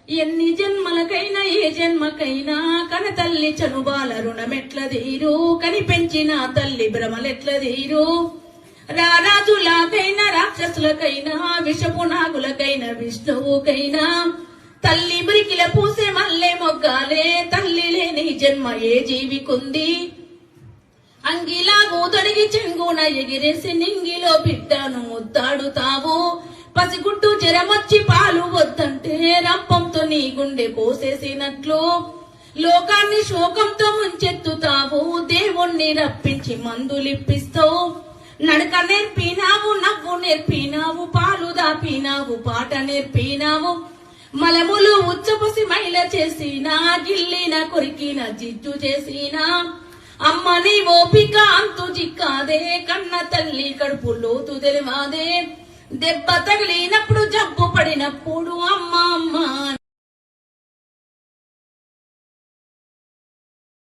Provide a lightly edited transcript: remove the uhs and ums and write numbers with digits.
ఎన్ని జన్మలకైనా ఏ జన్మకైనా కన తల్లి చనుబాల రుణమెట్ల తీరు, కని పెంచిన తల్లి భ్రమలెట్ల తీరు. రారాజులకైనా రాక్షసులకైనా విషపు నాగులకైనా విష్ణువుకైనా తల్లి మురికిల పూసే మల్లె మొగ్గాలే. తల్లి లేని జన్మ ఏ జీవికుంది. అంగిలాగు తొడిగి చెంగున ఎగిరేసి నింగిలో బిడ్డను ముద్దాడుతావు. పసిగుట్టు చెరమొచ్చి పాలు వద్దంటే రంపంతో నీ గుండె కోసేసినట్లు లోకాన్ని శోకంతో ముంచెత్తుతావు. దేవుణ్ణి రప్పించి మందులిప్పిస్తావు. నడక నేర్పినావు, నవ్వు నేర్పినావు, పాలు దాపినావు, పాట నేర్పినావు. మలములు ఉచ్చపసి మైల చేసినా, గిల్లిన కొరికిన జిజ్జు చేసినా. అమ్మ నీ ఓపిక అంతు జిక్కాదే, కన్న తల్లి కడుపు లోతు తెలివాదే. దెబ్బ తగిలినప్పుడు జబ్బు పడినప్పుడు అమ్మ అమ్మ